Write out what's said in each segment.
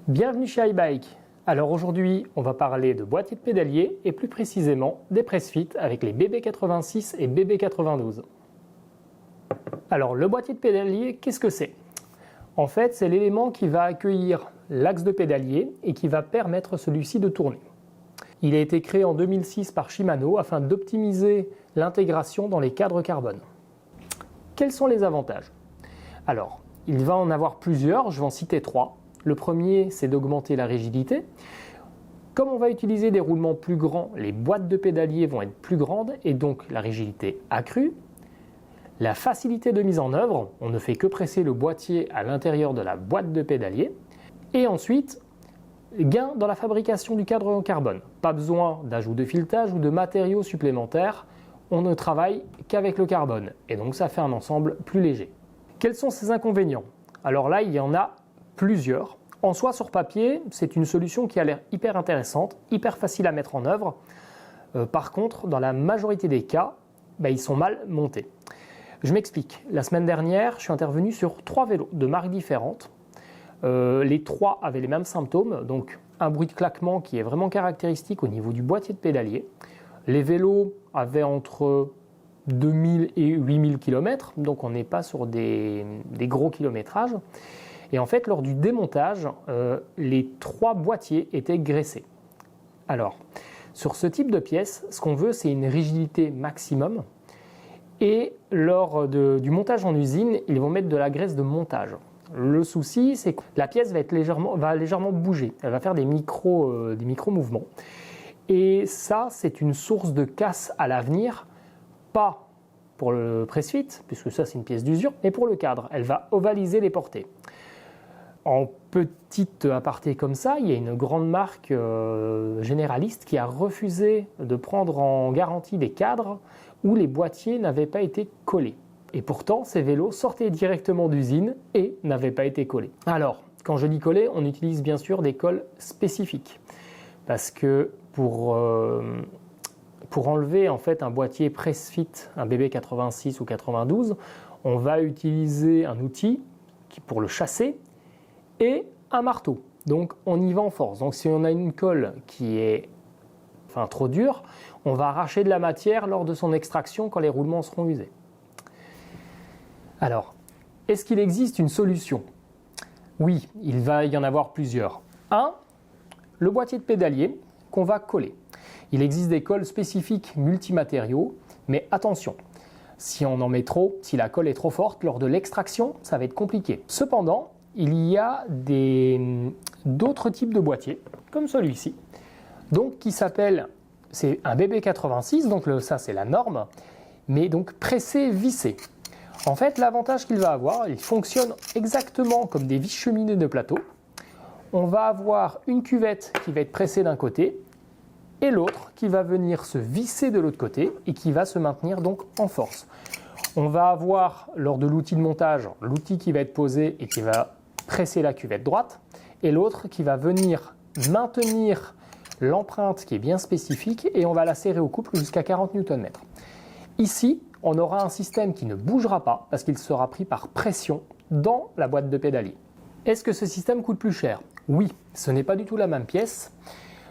Bienvenue chez iBike. Alors aujourd'hui, on va parler de boîtier de pédalier et plus précisément des Pressfit avec les BB86 et BB92. Alors le boîtier de pédalier, qu'est-ce que c'est? En fait, c'est l'élément qui va accueillir l'axe de pédalier et qui va permettre celui-ci de tourner. Il a été créé en 2006 par Shimano afin d'optimiser l'intégration dans les cadres carbone. Quels sont les avantages? Alors, il va en avoir plusieurs, je vais en citer trois. Le premier, c'est d'augmenter la rigidité. Comme on va utiliser des roulements plus grands, les boîtes de pédalier vont être plus grandes et donc la rigidité accrue. La facilité de mise en œuvre, on ne fait que presser le boîtier à l'intérieur de la boîte de pédalier. Et ensuite, gain dans la fabrication du cadre en carbone. Pas besoin d'ajout de filetage ou de matériaux supplémentaires, on ne travaille qu'avec le carbone et donc ça fait un ensemble plus léger. Quels sont ces inconvénients? Alors là, il y en a plusieurs. En soi, sur papier, c'est une solution qui a l'air hyper intéressante, hyper facile à mettre en œuvre. Par contre, dans la majorité des cas, ils sont mal montés. Je m'explique. La semaine dernière, je suis intervenu sur 3 vélos de marques différentes. Les 3 avaient les mêmes symptômes, donc un bruit de claquement qui est vraiment caractéristique au niveau du boîtier de pédalier. Les vélos avaient entre 2000 et 8000 km, donc on n'est pas sur des gros kilométrages. Et en fait, lors du démontage, les 3 boîtiers étaient graissés. Alors, sur ce type de pièce, ce qu'on veut, c'est une rigidité maximum. Et lors du montage en usine, ils vont mettre de la graisse de montage. Le souci, c'est que la pièce va légèrement bouger. Elle va faire des micro-mouvements. Et ça, c'est une source de casse à l'avenir, pas pour le Pressfit, puisque ça, c'est une pièce d'usure, mais pour le cadre. Elle va ovaliser les portées. En petite aparté comme ça, il y a une grande marque généraliste qui a refusé de prendre en garantie des cadres où les boîtiers n'avaient pas été collés. Et pourtant, ces vélos sortaient directement d'usine et n'avaient pas été collés. Alors, quand je dis collés, on utilise bien sûr des colles spécifiques. Parce que pour enlever en fait un boîtier Pressfit, un BB86 ou 92, on va utiliser un outil pour le chasser et un marteau. Donc on y va en force. Donc si on a une colle qui est trop dure, on va arracher de la matière lors de son extraction quand les roulements seront usés. Alors, est-ce qu'il existe une solution? Oui, il va y en avoir plusieurs. Le boîtier de pédalier qu'on va coller. Il existe des colles spécifiques multimatériaux, mais attention, si on en met trop, si la colle est trop forte, lors de l'extraction, ça va être compliqué. Cependant, il y a d'autres types de boîtiers, comme celui-ci, donc qui s'appelle, c'est un BB86, donc ça c'est la norme, mais donc pressé-vissé. En fait, l'avantage qu'il va avoir, il fonctionne exactement comme des vis cheminées de plateau. On va avoir une cuvette qui va être pressée d'un côté et l'autre qui va venir se visser de l'autre côté et qui va se maintenir donc en force. On va avoir, lors de l'outil de montage, l'outil qui va être posé et qui va presser la cuvette droite et l'autre qui va venir maintenir l'empreinte qui est bien spécifique et on va la serrer au couple jusqu'à 40 Nm. Ici, on aura un système qui ne bougera pas parce qu'il sera pris par pression dans la boîte de pédalier. Est-ce que ce système coûte plus cher? Oui, ce n'est pas du tout la même pièce.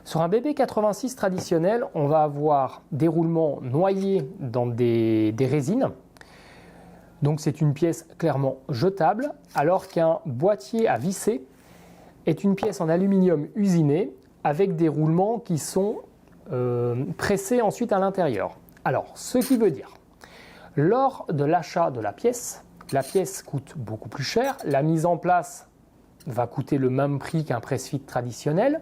Sur un BB86 traditionnel, on va avoir des roulements noyés dans des résines. Donc c'est une pièce clairement jetable, alors qu'un boîtier à visser est une pièce en aluminium usiné avec des roulements qui sont pressés ensuite à l'intérieur. Alors, ce qui veut dire, lors de l'achat de la pièce coûte beaucoup plus cher, la mise en place va coûter le même prix qu'un Pressfit traditionnel.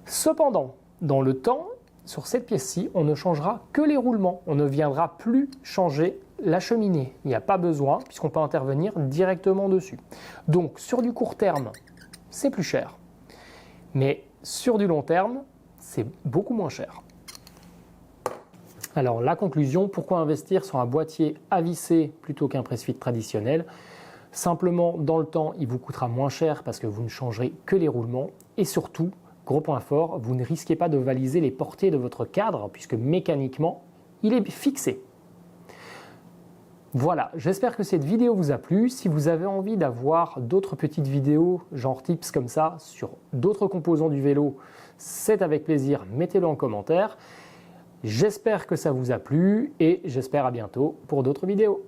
Cependant, dans le temps, sur cette pièce-ci, on ne changera que les roulements. On ne viendra plus changer la cheminée. Il n'y a pas besoin puisqu'on peut intervenir directement dessus. Donc, sur du court terme, c'est plus cher. Mais sur du long terme, c'est beaucoup moins cher. Alors, la conclusion, pourquoi investir sur un boîtier à visser plutôt qu'un Pressfit traditionnel? Simplement, dans le temps, il vous coûtera moins cher parce que vous ne changerez que les roulements et surtout, gros point fort, vous ne risquez pas de valiser les portées de votre cadre puisque mécaniquement, il est fixé. Voilà, j'espère que cette vidéo vous a plu. Si vous avez envie d'avoir d'autres petites vidéos, genre tips comme ça, sur d'autres composants du vélo, c'est avec plaisir, mettez-le en commentaire. J'espère que ça vous a plu et j'espère à bientôt pour d'autres vidéos.